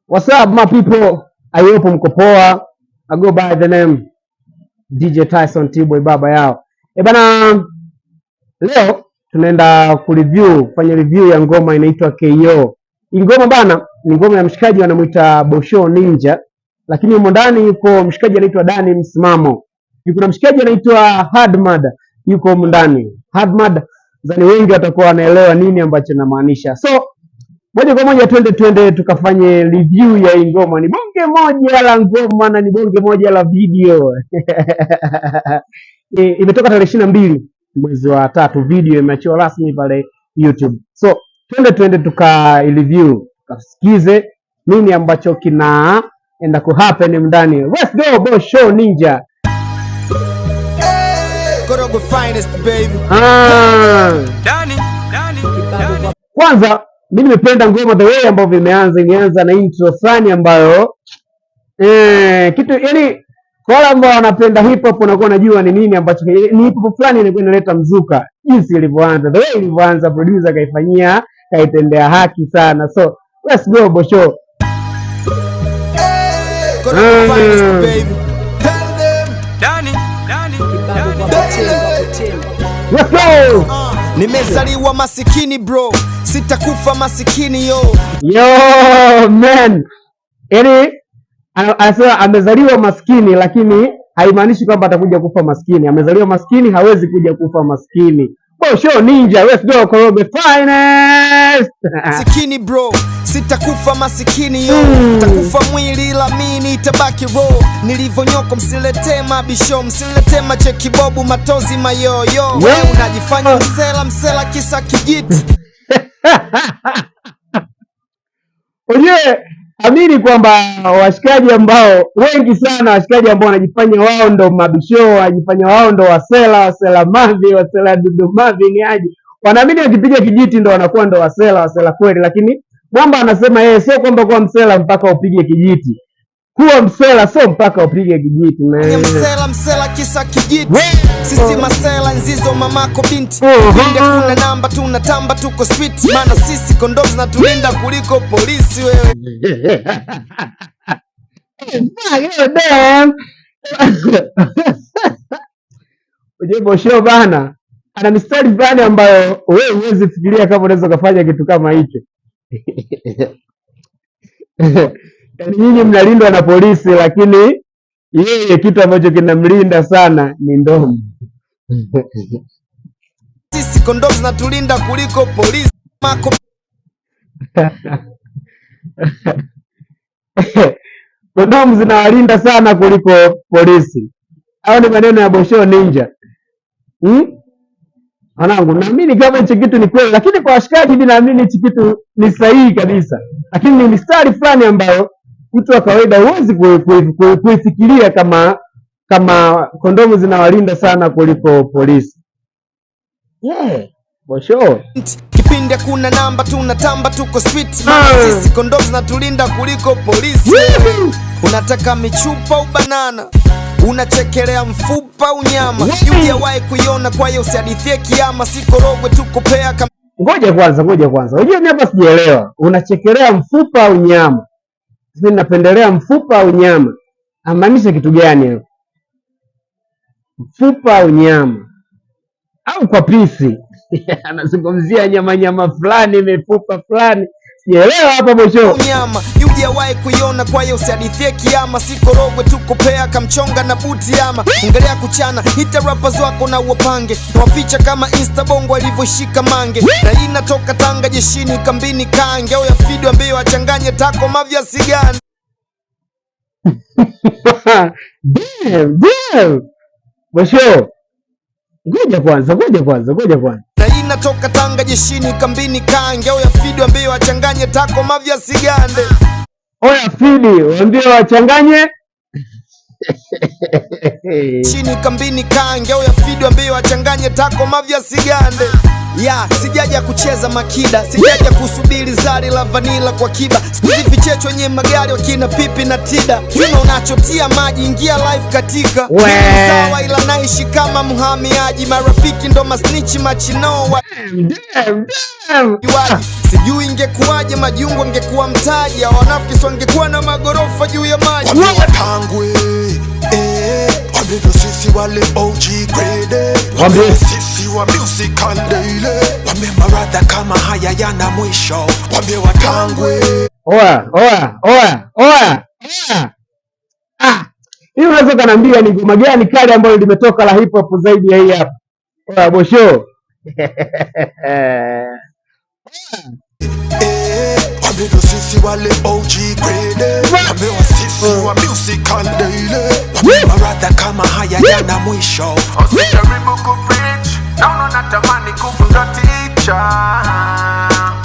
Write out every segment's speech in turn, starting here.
What's up my people? I hope mko poa. I go by the name DJ Tyson T-Boy baba yao. Bana, leo tunaenda kufanya review ya ngoma inaitwa KO. Hii ngoma bana ni ngoma ya mshikaji anamuita Bosho Ninja, lakini humo ndani yuko mshikaji anaitwa Dani Msimamo. Yuko na mshikaji anaitwa Hadmad yuko humo ndani. Hadmad zani wengi watakuwa wanaelewa nini ambacho namaanisha. So moja kwa moja twende tukafanye review ya hii ngoma. Ni bonge moja la ngoma na ni bonge moja la video. Imetoka tarehe 22 mwezi wa 3, video imeachiwa rasmi pale YouTube. So twende tuka review, tukasikize nini ambacho kinaenda ku happen ndani. Let's go Bosho Ninja. Korogo finest baby. Dani. Kwanza mimi nimependa ngoma the way ambavyo imeanza na intro fulani ambayo kitu yani kwa wale ambao wanapenda hip hop unakuwa unajua ni nini ambacho ni hip hop fulani inakuwa inaleta mzuka. Jinsi ilivyoanza, the way ilivyoanza, producer kaifanyia, kaitendea haki sana. So let's go Bosho. Korogo finest baby. Tell them Dani. Let's go. Nimezaliwa masikini bro, sitakufa masikini yo. Yo man. Yaani anasema amezaliwa maskini lakini haimaanishi kwamba atakuja kufa maskini. Amezaliwa maskini, hawezi kuja kufa maskini. Bosho Ninja, let's go Korogo finest. Sikini bro, sitakufa masikini yo. Takufa mwili ila mimi nitabaki raw. Nilivonyoko msiletee mabisho, msiletee macheki bobu matozi mayoyo. Wewe unajifanya msela kisa kijiti. Oje, amini kwamba washikaji ambao wengi sana washikaji ambao wanajifanya wao ndo mabisho, wanajifanya wao ndo wasela mavi, wasela dudu mavi ni aje. Wanaamini wakipiga kijiti ndo wanakuwa ndo wasela kweli, lakini Mwamba anasema yeye sio kwamba kuwa msela mpaka upige kijiti. Kuwa msela sio mpaka upige kijiti man. Msela kisa kijiti. Sisi masela nzizo mamako binti. Pinde kuna namba tunatamba tuko street. Maana sisi kondoms na tulinda kuliko polisi wewe. Uje Bosho bana ana mistari fulani ambayo wewe huwezi fikiria kama unaweza kufanya kitu kama hicho. Yaani nyinyi mnalindwa na polisi lakini yeye kitu ambacho kinamlinda sana ni ndomo. Sisi kondoms na tulinda kuliko polisi. Kondomu zinawalinda sana kuliko polisi. Hao ni maneno ya Bosho Ninja. Wanangu, naamini kama hicho kitu ni kweli, lakini kwa washikaji mimi naamini hicho kitu ni sahihi kabisa. Lakini ni mistari fulani ambayo mtu wa kawaida huwezi kuifikiria kama kondomu zinawalinda sana kuliko polisi. Bosho. Kipinde kuna namba tunatamba tuko street. Sisi kondomu zinatulinda kuliko polisi. Unataka michupa au banana? Unachekelea mfupa unyama. Hujawahi kuiona kwa hiyo usihadithie kiama. Si Korogwe tukopea kama. Ngoja kwanza. Unajua mimi hapa sijaelewa. Unachekelea mfupa au nyama? Mimi napendelea mfupa au nyama. Amaanisha kitu gani hapo? Mfupa au nyama? Au kwa pisi? Anazungumzia nyama fulani, mifupa fulani. Sielewa hapa Bosho. Nyama, hujawahi kuiona kwa hiyo usihadithie kiama. Si Korogwe tukopea kamchonga na buti ama. Angalia kuchana, hita rappers wako na uwapange. Waficha kama Insta bongo alivyoshika mange. Na hii inatoka Tanga jeshini kambini kange. Au ya fido ambayo wachanganye tako mavya sigani. Damn. Bosho. Ngoja kwanza. Na hii inatoka Tanga jeshini kambini kange. Oya Fidi waambie wachanganye tako mavya sigande. Oya Fidi waambie wachanganye chini kambini kange. Oya Fidi waambie wachanganye tako mavya sigande. Sijaja kucheza makida, sijaja kusubiri zari la vanila kwa kiba. Sikuzi vichecho nye magari wakina Pipi na Tida. Tuna unachotia maji, ingia live katika sawa, ila naishi kama mhamiaji. Marafiki ndo masnichi machinoa. Sijui ingekuwaje majungu ingekuwa mtaji. Wanafiki wangekuwa na magorofa juu ya maji. Wambie sisi wale OG grade, wambie sisi wa musical daily, wambie maradha kama haya yana mwisho, wambie watangwe. Oya. Hiyo unaweza kaniambia ni ngoma gani kali ambayo limetoka la hip hop zaidi ya hii hapa? Oya Bosho. Wambie sisi wale OG grade, wambie sisi wa musical daily, wambie maradha kama haya yana mwisho. Usijaribu kupreach, naona natamani kufunga teacher.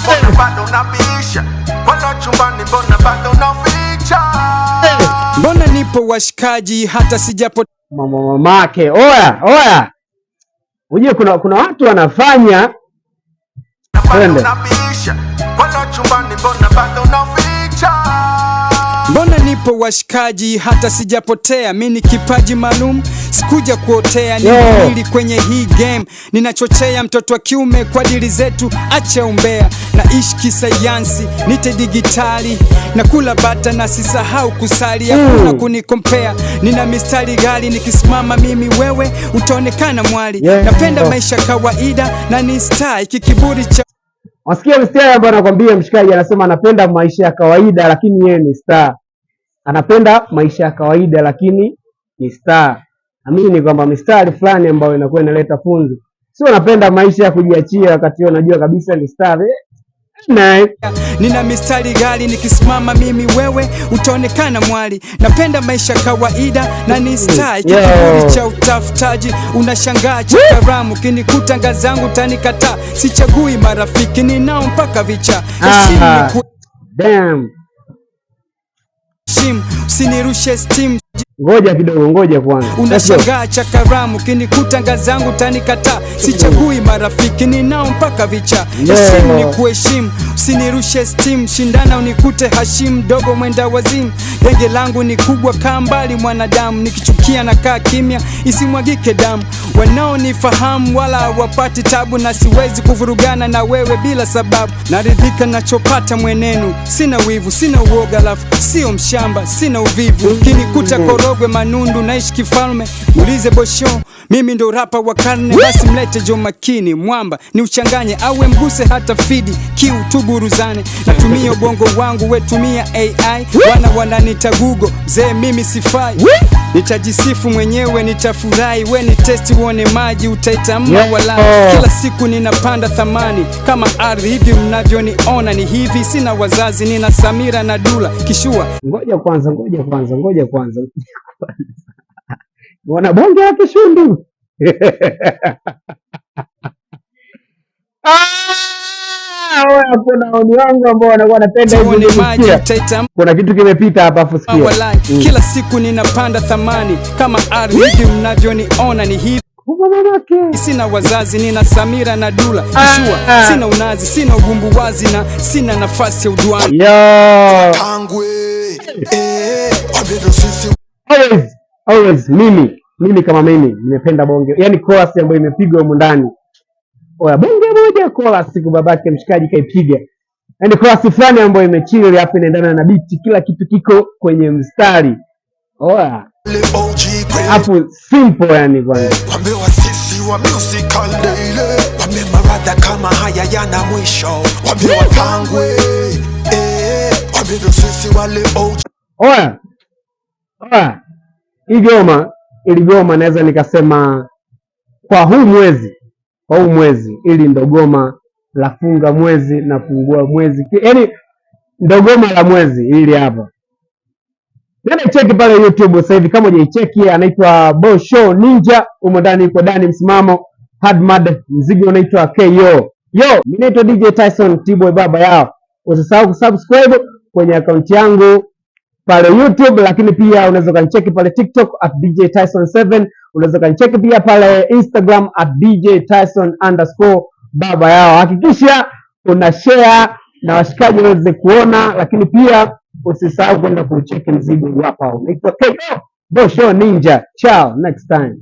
Mbona bado unabisha? Wala chumbani mbona bado unaficha? Mbona nipo washikaji hata sijapo mamake. Oya. Unajua kuna watu wanafanya twende. Mbona nipo washikaji hata sijapotea. Mimi kipaji maalum sikuja kuotea. Ni mwili kwenye hii game, ninachochea mtoto wa kiume kwa dili zetu. Acha umbea na ishi kisayansi, nite digitali na kula bata na sisahau kusali. Hakuna kunikompea, nina mistari gali. Nikisimama mimi wewe utaonekana mwali. Napenda maisha kawaida na ni star. Iki kiburi cha wasikia mstari ambaye anakuambia mshikaji, anasema anapenda maisha ya kawaida lakini yeye ni star. Anapenda maisha ya kawaida lakini ni star. Amini kwamba mistari fulani ambayo inakuwa inaleta funzo. Sio anapenda maisha ya kujiachia wakati unajua kabisa ni star. Nina mistari gali. Nikisimama mimi wewe utaonekana mwali. Napenda maisha kawaida na ni star. Kiburi cha utafutaji unashangaa chakaramu. Kinikuta ngazangu tanikata. Sichagui marafiki ninao mpaka vicha. Damn. Usinirushe steam. Ngoja kidogo, ngoja kwanza. Unashangaa chakaramu. Kinikuta ngazangu tanikata. Sichagui marafiki ninao mpaka vicha. Heshimu ni kuheshimu, usinirushe steam. Shindana unikute Hashim dogo mwenda wazimu. Genge langu ni kubwa kambali mwanadamu. Nikichukia na kaa kimya isimwagike damu. Wanaonifahamu wala wapati tabu. Na siwezi kuvurugana na wewe bila sababu. Naridhika nachopata mwenenu. Sina wivu, sina uoga, lafu sio mshamba, sina uvivu. Kinikuta Korogwe Manundu naishi kifalme. Muulize Bosho, mimi ndo rapa wa karne. Basi mlete Jo Makini mwamba ni uchanganye. Awe mguse hata fidi kiu tuburuzane. Natumia ubongo wangu, we tumia AI. Wananita Google, mzee mimi sifai. Nitajisifu mwenyewe nitafurahi. We ni testi uone maji utaitamma wala. Kila siku ninapanda thamani kama ardhi. Hivi mnavyoniona ni hivi. Sina wazazi, nina Samira na Dula kishua. Ngoja kwanza. Wana bonge ya kishundu. Kuna oni wangu ambao wanakuwa wanapenda hivi. Kuna kitu kimepita hapa afu sikia. Kila siku ninapanda thamani kama ardhi. Hivi mnavyoniona ni hivi. Sina wazazi, nina Samira na Dula kishua. Sina unazi, sina ugumbuwazi na sina nafasi ya uduani. Always mimi kama mimi nimependa bonge. Yaani chorus ambayo imepigwa huko ndani. Oya bonge moja chorus siku babake mshikaji kaipiga. Yaani chorus fulani ambayo imechill hapo inaendana na beat, kila kitu kiko kwenye mstari. Oya. Hapo simple yani kwanza. Wambie sisi wa musical daily, wambie maradha kama haya yana mwisho, wambie watangwe. Wambie sisi wale OG. Oya. Ili goma naweza nikasema kwa huu mwezi ili ndo goma la funga mwezi na fungua mwezi. Yaani ndo goma la mwezi ili hapa. Nenda cheki pale YouTube sasa hivi kama hujaicheki, anaitwa Bosho Ninja. Umo ndani yuko Dani Msimamo, Hadmad, mzigo unaitwa KO. Mimi naitwa DJ Tyson T-Boy baba yao. Usisahau kusubscribe kwenye account yangu pale YouTube, lakini pia unaweza kanicheki pale TikTok @DJTyson7. Unaweza kanicheki pia pale Instagram @DJTyson_. baba yao. Hakikisha una share na washikaji waweze kuona, lakini pia usisahau kwenda kucheki mzigo hapa. Unaitwa KO Bosho Ninja. Ciao, next time.